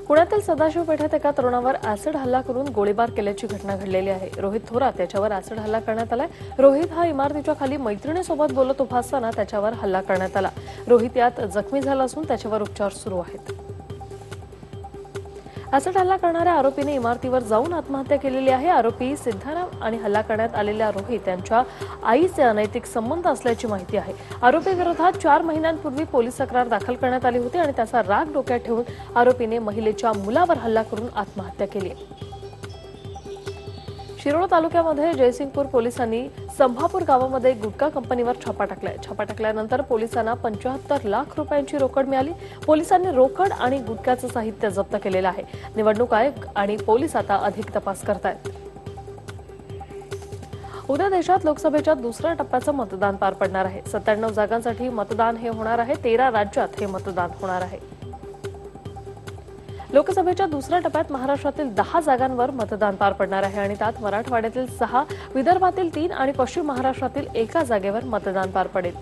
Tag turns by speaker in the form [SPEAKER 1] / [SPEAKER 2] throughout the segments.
[SPEAKER 1] पुण्यातील सदाशिव पेठेत एका तरुणावर ऍसिड हल्ला करून गोळीबार केल्याची घटना घडलेली आहे। रोहित थोरात याच्यावर ऍसिड हल्ला करण्यात आलाय। रोहित हा इमारतीच्या खाली मैत्रिणीसोबत बोलत उभा असताना त्याच्यावर हल्ला करण्यात आला। रोहित यात जखमी झाला असून त्याच्यावर उपचार सुरू आहेत। ऍसिड हल्ला करणाऱ्या आरोपीने इमारतीवर जाऊन आत्महत्या केलेली आहे। आरोपी सिद्धाराम आणि हल्ला करण्यात आलेल्या रोहित यांच्या आईचे अनैतिक संबंध असल्याची माहिती आहे। आरोपी विरोधात 4 महिन्यांपूर्वी पोलीस तक्रार दाखल करण्यात आली होती आणि त्याचा राग डोक्यात ठेवून आरोपीने महिलेच्या मुलावर हल्ला करून आत्महत्या केली। शिरोळ तालुक्यामध्ये जयसिंगपूर पोलिसांनी संभापूर गावामध्ये गुटखा कंपनीवर छापा टाकलाय। छापा टाकल्यानंतर पोलिसांना 75 लाख रुपयांची रोकड मिळाली। पोलिसांनी रोकड आणि गुटख्याचं साहित्य जप्त केलेलं आहे। निवडणूक आयोग आणि पोलीस आता अधिक तपास करतायत। उद्या देशात लोकसभेच्या दुसऱ्या टप्प्याचं मतदान पार पडणार आहे। 97 जागांसाठी मतदान हे होणार आहे। 13 राज्यात हे मतदान होणार आहे। लोकसभेच्या दुसऱ्या टप्प्यात महाराष्ट्रातील 10 जागांवर मतदान पार पडणार आहे आणि त्यात मराठवाड्यातील 6, विदर्भातील 3 आणि पश्चिम महाराष्ट्रातील 1 जागेवर मतदान पार पडेल।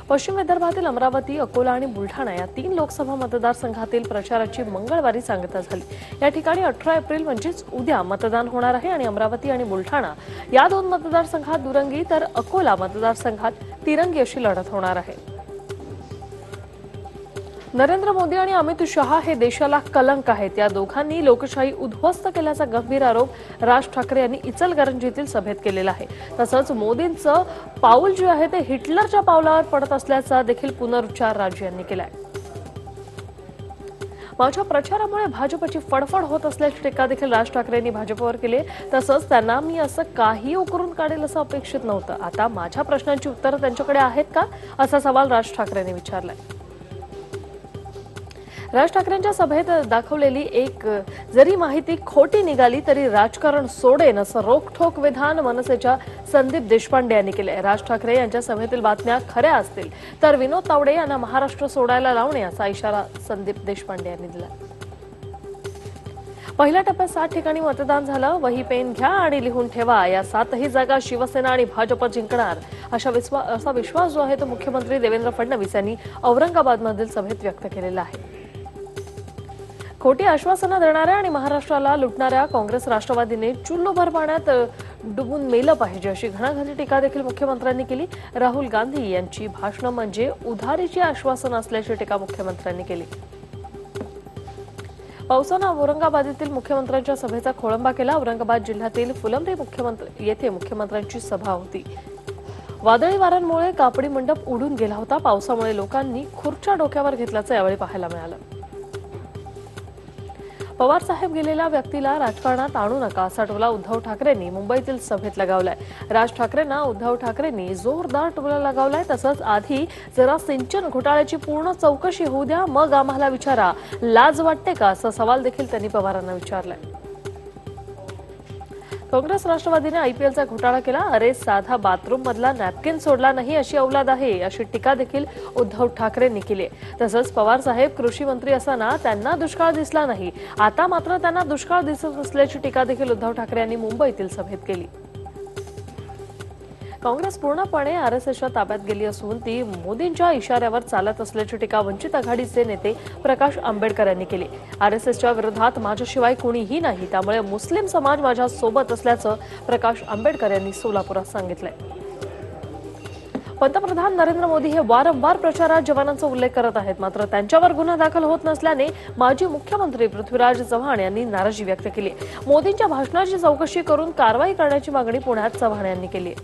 [SPEAKER 1] पश्चिम विदर्भातील अमरावती, अकोला आणि बुलढाणा या 3 लोकसभा मतदारसंघातील प्रचाराची मंगळवारी सांगता झाली। या ठिकाणी 18 एप्रिल म्हणजेच उद्या मतदान होणार आहे आणि अमरावती आणि बुलढाणा या 2 मतदारसंघात दुरंगी तर अकोला मतदारसंघात तिरंगी अशी लढत होणार आहे। नरेंद्र मोदी आणि अमित शहा हे देशाला कलंक आहेत। या दोघांनी लोकशाही उद्ध्वस्त केल्याचा गंभीर आरोप राज ठाकरे यांनी इचलकरंजीतील सभेत केलेला आहे। तसंच मोदींचं पाऊल जे आहे ते हिटलरच्या पावलावर पडत असल्याचा देखील पुनरुच्चार राज यांनी केलाय। माझ्या प्रचारामुळे भाजपची फडफड होत असल्याची टीका देखील राज ठाकरे यांनी भाजपवर केली। तसंच त्यांना मी असं काही उकरून काढेल असं अपेक्षित नव्हतं। आता माझ्या प्रश्नांची उत्तरं त्यांच्याकडे आहेत का असा सवाल राज ठाकरे यांनी विचारलाय। राज ठाकरेंच्या सभेत दाखवलेली एक जरी माहिती खोटी निघाली तरी राजकारण सोडेन असं रोखठोक विधान मनसेच्या संदीप देशपांडे यांनी केले। राज ठाकरे यांच्या सभेतील बातम्या खऱ्या असतील तर विनोद तावडे यांना महाराष्ट्र सोडायला लावणे असा इशारा संदीप देशपांडे यांनी दिला। पहिल्या टप्प्यात 7 ठिकाणी मतदान झालं। वही पेन घ्या आणि लिहून ठेवा। या 7ही जागा शिवसेना आणि भाजप जिंकणार असा विश्वास जो आहे तो मुख्यमंत्री देवेंद्र फडणवीस यांनी औरंगाबादमधील सभेत व्यक्त केलेला आहे। खोटी आश्वासनं देणाऱ्या आणि महाराष्ट्राला लुटणाऱ्या काँग्रेस राष्ट्रवादीने चुल्लूभर पाण्यात डुबून मेलं पाहिजे अशी घणाघाती टीका देखील मुख्यमंत्र्यांनी केली। राहुल गांधी यांची भाषणं म्हणजे उधारीची आश्वासनं असल्याची टीका मुख्यमंत्र्यांनी केली। पावसानं औरंगाबादेतील मुख्यमंत्र्यांच्या सभेचा खोळंबा केला। औरंगाबाद जिल्ह्यातील फुलंब्री येथे मुख्यमंत्र्यांची सभा होती। वादळी वाऱ्यांमुळे कापडी मंडप उडून गेला होता। पावसामुळे लोकांनी खुर्च्या डोक्यावर घेतल्याचं यावेळी पाहायला मिळालं। पवार साहेब गेलेल्या व्यक्तीला राजकारणात आणू नका असा टोला उद्धव ठाकरेंनी मुंबईतील सभेत लगावलाय। राज ठाकरेंना उद्धव ठाकरेंनी जोरदार टोला लगावलाय। तसंच आधी जरा सिंचन घोटाळ्याची पूर्ण चौकशी होऊ द्या मग आम्हाला विचारा, लाज वाटते का असा सवाल देखील त्यांनी पवारांना विचारलाय। काँग्रेस राष्ट्रवादीने आयपीएलचा घोटाळा केला। अरे साधा बाथरूम मधला नॅपकिन सोडला नाही अशी औलाद आहे अशी टीका देखील उद्धव ठाकरेंनी केली। तसंच पवार साहेब कृषी मंत्री असताना त्यांना दुष्काळ दिसला नाही, आता मात्र त्यांना दुष्काळ दिसत असल्याची टीका देखील उद्धव ठाकरे यांनी मुंबईतील सभेत केली। काँग्रेस पूर्णपणे आरएसएसच्या ताब्यात गेली असून ती मोदींच्या इशाऱ्यावर चालत असल्याची टीका वंचित आघाडीचे नेते प्रकाश आंबेडकर यांनी केली। आरएसएसच्या विरोधात माझ्याशिवाय कोणीही नाही, त्यामुळे मुस्लिम समाज माझ्या सोबत असल्याचं प्रकाश आंबेडकर यांनी सोलापुरात सांगितलंय। पंतप्रधान नरेंद्र मोदी हे वारंवार प्रचारात जवानांचा उल्लेख करत आहेत, मात्र त्यांच्यावर गुन्हा दाखल होत नसल्याने माजी मुख्यमंत्री पृथ्वीराज चव्हाण यांनी नाराजी व्यक्त केली। मोदींच्या भाषणाची चौकशी करून कारवाई करण्याची मागणी पुण्यात चव्हाण यांनी केली।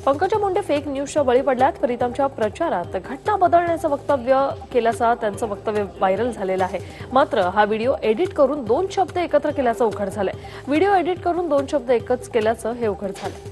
[SPEAKER 1] पंकजा मुंडे फेक न्यूजच्या बळी पडल्यात। प्रीतमच्या प्रचारात घटना बदलण्याचं वक्तव्य केल्याचं त्यांचं वक्तव्य व्हायरल झालेलं आहे। मात्र हा व्हिडिओ एडिट करून 2 शब्द एकत्र केल्याचं उघड झालंय। व्हिडिओ एडिट करून 2 शब्द एकच केल्याचं हे उघड झालंय।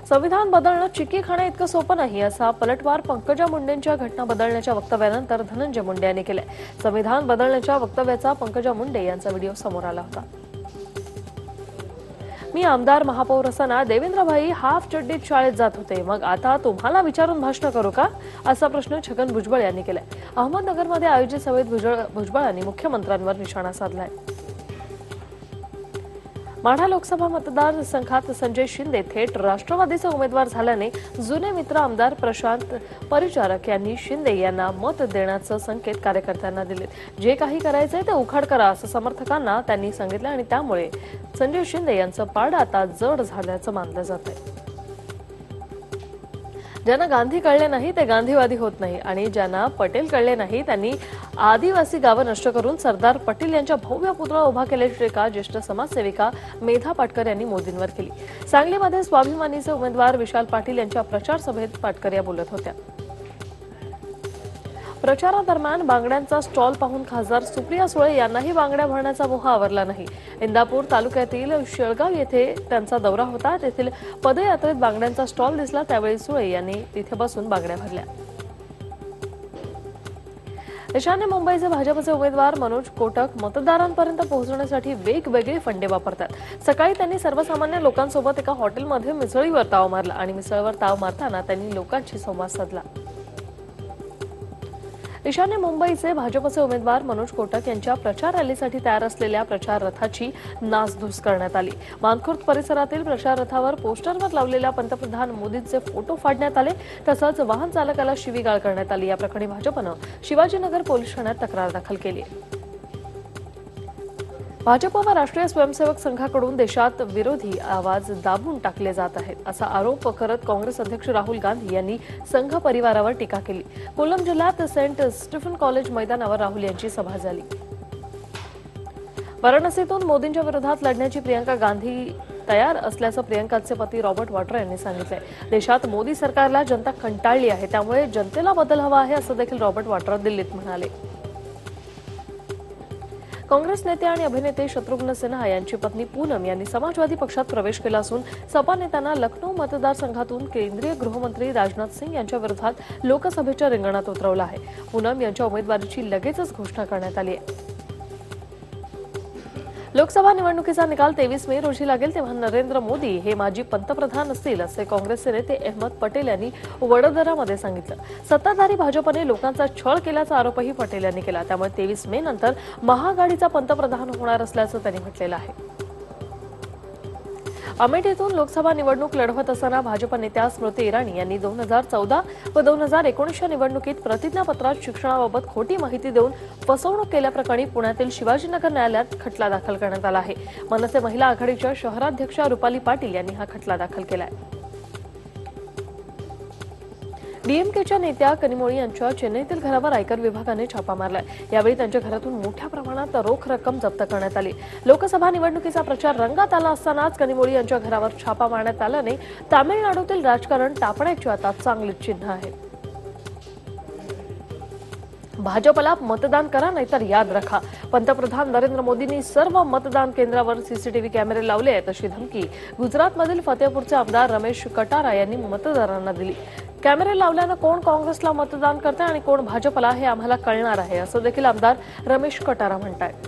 [SPEAKER 1] संविधान बदलणं चिकी खाण्या इतकं सोपं नाही असा पलटवार पंकजा मुंडेंच्या घटना बदलण्याच्या वक्तव्यानंतर धनंजय मुंडे यांनी केलंय। संविधान बदलण्याच्या वक्तव्याचा पंकजा मुंडे यांचा व्हिडिओ समोर आला होता। मी आमदार महापौर असताना देवेंद्रभाई हाफ चड्डीत शाळेत जात होते, मग आता तुम्हाला विचारून भाषण करू का असा प्रश्न छगन भुजबळ यांनी केलाय। अहमदनगरमध्ये आयोजित सभेत भुजबळांनी मुख्यमंत्र्यांवर निशाणा साधलाय। माढा लोकसभा मतदारसंघात संजय शिंदे थेट राष्ट्रवादीचे उमेदवार झाल्याने जुने मित्र आमदार प्रशांत परिचारक यांनी शिंदे यांना मत देण्याचे संकेत कार्यकर्त्यांना दिले। जे काही करायचे ते उखाड करा असं समर्थकांना त्यांनी सांगितलं आणि त्यामुळे संजय शिंदे यांचं पारडं आता जड झाल्याचं मानलं जातंय। ज्यांना गांधी कळले नाही ते गांधीवादी होत नाही आणि ज्यांना पटेल कळले नाही त्यांनी आदिवासी गावं नष्ट करून सरदार पटेल यांच्या भव्य पुतळा उभा केल्याची टीका ज्येष्ठ समाजसेविका मेधा पाटकर यांनी मोदींवर केली। सांगलीमध्ये स्वाभिमानीचे उमेदवार विशाल पाटील यांच्या प्रचार सभेत पाटकर या बोलत होत्या। प्रचारादरम्यान बांगड्यांचा स्टॉल पाहून खासदार सुप्रिया सुळे यांनाही बांगड्या भरण्याचा मोह आवरला नाही। इंदापूर तालुक्यातील शेळगाव येथे त्यांचा दौरा होता। तेथील पदयात्रेत बांगड्यांचा स्टॉल दिसला त्यावेळी सुळे यांनी तिथे बसून बांगड्या भरल्या। ईशान्य मुंबईचे भाजपचे उमेदवार मनोज कोटक मतदारांपर्यंत पोहोचण्यासाठी वेगवेगळे फंडे वापरतात। सकाळी त्यांनी सर्वसामान्य लोकांसोबत एका हॉटेलमध्ये मिसळीवर ताव मारला आणि मिसळवर ताव मारताना त्यांनी लोकांशी संवाद साधला। ईशान्य मुंबईचे भाजपचे उमेदवार मनोज कोटक यांच्या प्रचार रॅलीसाठी तयार असलेल्या प्रचार रथाची नासधूस करण्यात आली। मानखुर्द परिसरातील प्रचार रथावर पोस्टरवर लावलेल्या पंतप्रधान मोदींचे फोटो फाडण्यात आले तसंच वाहन चालकाला शिवीगाळ करण्यात आली। या प्रकरणी भाजपनं शिवाजीनगर पोलीस ठाण्यात तक्रार दाखल केली आहे। भाजप व राष्ट्रीय स्वयंसेवक संघाकडून देशात विरोधी आवाज दाबून टाकले जात आहेत असा आरोप करत काँग्रेस अध्यक्ष राहुल गांधी यांनी संघ परिवारावर टीका केली। कोल्हापूर जिल्ह्यात सेंट स्टीफन कॉलेज मैदानावर राहुल यांची सभा झाली। वाराणसीतून मोदींच्या विरोधात लढण्याची प्रियंका गांधी तयार असल्याचं प्रियंकाचे पती रॉबर्ट वाड्रा यांनी सांगितलंय। देशात मोदी सरकारला जनता कंटाळली आहे त्यामुळे जनतेला बदल हवा आहे असं देखील रॉबर्ट वाड्रा दिल्लीत म्हणाले। काँग्रेस नेते आणि अभिनेते शत्रुघ्न सिन्हा यांची पत्नी पूनम यांनी समाजवादी पक्षात प्रवेश केला असून सपा नेत्यांना लखनौ मतदारसंघातून केंद्रीय गृहमंत्री राजनाथ सिंह यांच्या विरोधात लोकसभेच्या रिंगणात उतरवलं आहे। पूनम यांच्या उमेदवारीची लगेचच घोषणा करण्यात आली आहे। लोकसभा निवडणुकीचा निकाल 23 मे रोजी लागेल तेव्हा नरेंद्र मोदी हे माजी पंतप्रधान असतील असे काँग्रेसचे नेते अहमद पटेल यांनी वडोदरामध्ये सांगितलं। सत्ताधारी भाजपने लोकांचा छळ केल्याचा आरोपही पटेल यांनी केला। त्यामुळे 23 मे नंतर महाआघाडीचा पंतप्रधान होणार असल्याचं त्यांनी म्हटलेलं आहे। अमेठीतून लोकसभा निवडणूक लढवत असताना भाजप नेत्या स्मृती इराणी यांनी 2014 व 2019च्या निवडणुकीत प्रतिज्ञापत्रात शिक्षणाबाबत खोटी माहिती देऊन फसवणूक केल्याप्रकरणी पुण्यातील शिवाजीनगर न्यायालयात खटला दाखल करण्यात आला आहे। मनसे महिला आघाडीच्या शहराध्यक्षा रुपाली पाटील यांनी हा खटला दाखल केलाय। डीएमकेच्या नेत्या कनिमोळी यांच्या चेन्नईतील घरावर आयकर विभागाने छापा मारलाय। यावेळी त्यांच्या घरातून मोठ्या प्रमाणात रोख रक्कम जप्त करण्यात आली। लोकसभा निवडणुकीचा प्रचार रंगात आला असतानाच कनिमोळी यांच्या घरावर छापा मारण्यात आल्याने तामिळनाडूतील राजकारण तापण्याची आता चांगलीच चिन्ह आहे। भाजपला मतदान करा नाहीतर याद रखा। पंतप्रधान नरेंद्र मोदींनी सर्व मतदान केंद्रावर सीसीटीव्ही कॅमेरे लावले आहेत अशी धमकी गुजरातमधील फतेहपूरचे आमदार रमेश कटारा यांनी मतदारांना दिली। कॅमेरे लावल्यानं कोण काँग्रेसला मतदान करते आणि कोण भाजपला हे आम्हाला कळणार आहे असं देखील आमदार रमेश कटारा म्हणतात।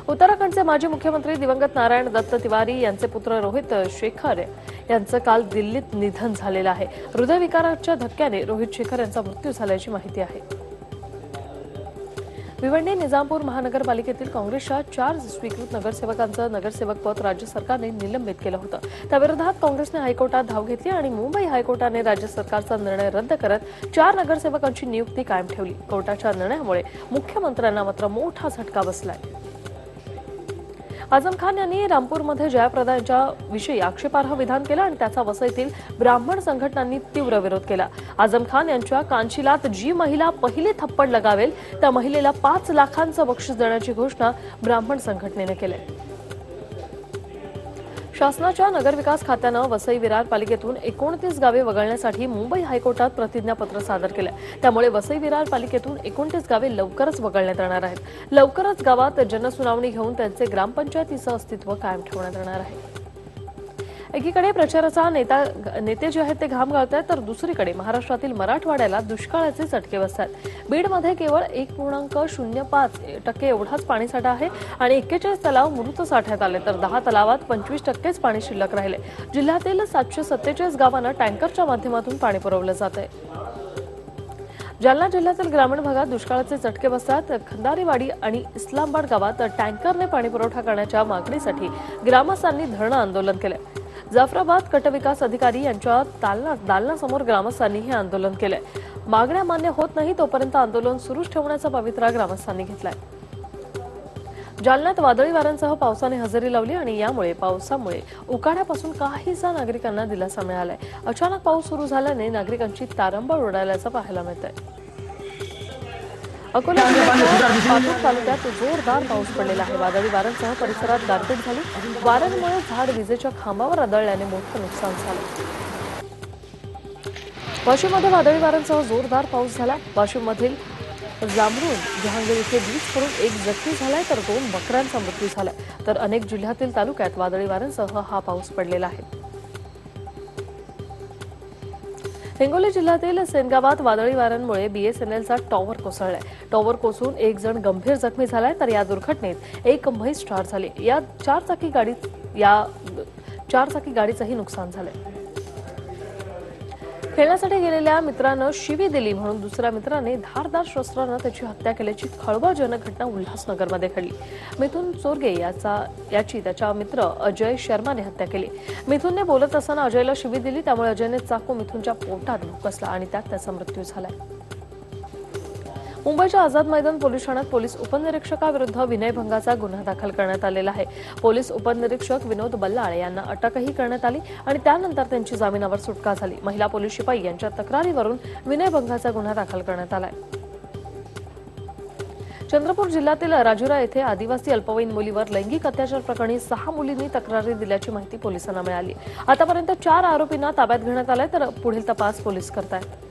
[SPEAKER 1] उत्तराखंडचे माजी मुख्यमंत्री दिवंगत नारायण दत्त तिवारी यांचे पुत्र रोहित शेखर यांचं काल दिल्लीत निधन झालेलं आहे। हृदयविकाराच्या धक्क्याने रोहित शेखर यांचा मृत्यू झाल्याची माहिती आहे। भिवंडी निजामपूर महानगरपालिकेतील काँग्रेसच्या 4 स्वीकृत नगरसेवकांचं नगरसेवक पद राज्य सरकारने निलंबित केलं होतं। त्याविरोधात काँग्रेसने हायकोर्टात धाव घेतली आणि मुंबई हायकोर्टाने राज्य सरकारचा निर्णय रद्द करत 4 नगरसेवकांची नियुक्ती कायम ठेवली। कोर्टाच्या निर्णयामुळे मुख्यमंत्र्यांना मात्र मोठा झटका बसलाय। आझम खान यांनी रामपूरमध्ये जयाप्रदा यांच्या विषयी आक्षेपार्ह विधान केलं आणि त्याचा वसईतील ब्राह्मण संघटनांनी तीव्र विरोध केला। आझम खान यांच्या कांशिलात जी महिला पहिली थप्पड लगावेल त्या महिलेला 5 लाखांचं बक्षीस देण्याची घोषणा ब्राह्मण संघटनेने केली। शासनाच्या नगरविकास खात्यानं वसई विरार पालिकेतून 29 गावे वगळण्यासाठी मुंबई हायकोर्टात प्रतिज्ञापत्र सादर केलं। त्यामुळे वसई विरार पालिकेतून 29 गावे लवकरच वगळण्यात येणार आहेत। लवकरच गावात जनसुनावणी घेऊन त्यांचे ग्रामपंचायतीचं अस्तित्व कायम ठेवण्यात येणार आहे। एकीकडे प्रचाराचा नेते जे आहेत ते घाम घालतात तर दुसरीकडे महाराष्ट्रातील मराठवाड्याला दुष्काळाचे चटके बसतात। बीडमध्ये केवळ 1.05% एवढाच पाणीसाठा आहे आणि 41 तलाव मृत साठ्यात आले तर 10 तलावात 25%च पाणी शिल्लक राहिले। जिल्ह्यातील 747 गावांना टँकरच्या माध्यमातून पाणी पुरवलं जात आहे। जालना जिल्ह्यातील ग्रामीण भागात दुष्काळाचे चटके बसतात। खंदारीवाडी आणि इस्लामबाद गावात टँकरने पाणी पुरवठा करण्याच्या मागणीसाठी ग्रामस्थांनी धरणं आंदोलन केले। जाफराबाद गट विकास अधिकारी यांच्या दालनासमोर ग्रामस्थांनी हे आंदोलन केले। मागण्या मान्य होत नाही तोपर्यंत आंदोलन सुरूच ठेवण्याचा पवित्रा ग्रामस्थांनी घेतलाय। जालन्यात वादळी वाऱ्यांसह पावसाने हजेरी लावली आणि यामुळे पावसामुळे उकाड्यापासून काहीसा नागरिकांना दिलासा मिळालाय। अचानक पाऊस सुरू झाल्याने नागरिकांची तारंबळ उडाल्याचं पाहायला मिळतंय। अकोला जिल्ह्यात तालुक्यात जोरदार पाऊस पडलेला आहे। वादळी वाऱ्यांसह परिसरात गारपीट झाली। वाऱ्यांमुळे झाड विजेच्या खांबावर आदळल्याने मोठं नुकसान झालं। वाशिममध्ये वादळी वाऱ्यांसह जोरदार पाऊस झाला। वाशिममधील जांभरुण जहांगीर इथे वीज पडून एक जखमी झालाय तर 2 बकऱ्यांचा मृत्यू झालाय। तर अनेक जिल्ह्यातील तालुक्यात वादळी वाऱ्यांसह हा पाऊस पडलेला आहे। हिंगोली जिल्ह्यातील सेनगावात वादळी वाऱ्यांमुळे बीएसएनएलचा टॉवर कोसळलाय। टॉवर कोसळून एक जण गंभीर जखमी झालाय तर या दुर्घटनेत एक म्हैस ठार झाली। या चारचाकी गाडीचंही नुकसान झालंय। खेळण्यासाठी गेलेल्या मित्रानं शिवी दिली म्हणून दुसऱ्या मित्राने धारदार शस्त्रानं त्याची हत्या केल्याची खळबळजनक घटना उल्हासनगरमध्ये घडली। मिथुन चोरगे याची त्याचा मित्र अजय शर्माने हत्या केली। मिथुनने बोलत असताना अजयला शिवी दिली, त्यामुळे अजयने चाकू मिथुनच्या पोटात घुसला आणि त्यात त्याचा मृत्यू झालाय। मुंबईच्या आझाद मैदान पोलीस ठाण्यात पोलीस उपनिरीक्षकाविरुद्ध विनयभंगाचा गुन्हा दाखल करण्यात आलेला आहे। पोलीस उपनिरीक्षक विनोद बल्लाळे यांना अटकही करण्यात आली आणि त्यानंतर त्यांची जामिनावर सुटका झाली। महिला पोलीस शिपाई यांच्या तक्रारीवरून विनयभंगाचा गुन्हा दाखल करण्यात आलाय। चंद्रपूर जिल्ह्यातील राजुरा येथे आदिवासी अल्पवयीन मुलीवर लैंगिक अत्याचार प्रकरणी 6 मुलींनी तक्रारी दिल्याची माहिती पोलिसांना मिळाली। आतापर्यंत 4 आरोपींना ताब्यात घेण्यात आले तर पुढील तपास पोलीस करतायत।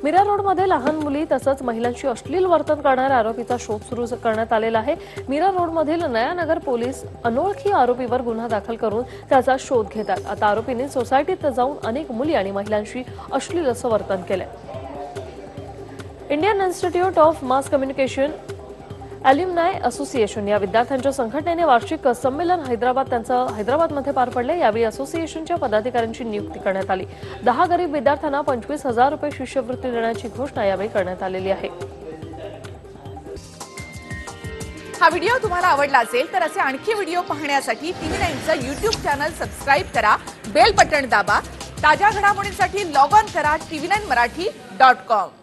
[SPEAKER 1] मीरा रोडमध्ये लहान मुली तसंच महिलांशी अश्लील वर्तन करणाऱ्या आरोपीचा शोध सुरू करण्यात आलेला आहे। मीरा रोडमधील नयानगर पोलीस अनोळखी आरोपीवर गुन्हा दाखल करून त्याचा शोध घेतात। आता आरोपीने सोसायटीत जाऊन अनेक मुली आणि महिलांशी अश्लील असं वर्तन केलंय। Indian Institute of Mass Communication alumni association या विद्यार्थ्यांच्या संघटनेने वार्षिक संमेलन हैदराबादमध्ये पार पडले। यावेळी असोसिएशनच्या पदाधिकाऱ्यांची नियुक्ती करण्यात आली। 10 गरीब विद्यार्थ्यांना 25,000 रुपये शिष्यवृत्ती देण्याची घोषणा यावेळी करण्यात आलेली आहे।
[SPEAKER 2] हा व्हिडिओ तुम्हाला आवडला असेल तर असे आणखी व्हिडिओ पाहण्यासाठी TV9चं YouTube चॅनल सबस्क्राइब करा, बेल बटन दाबा। ताज्या घडामोडींसाठी लॉग ऑन करा tv9marathi.com।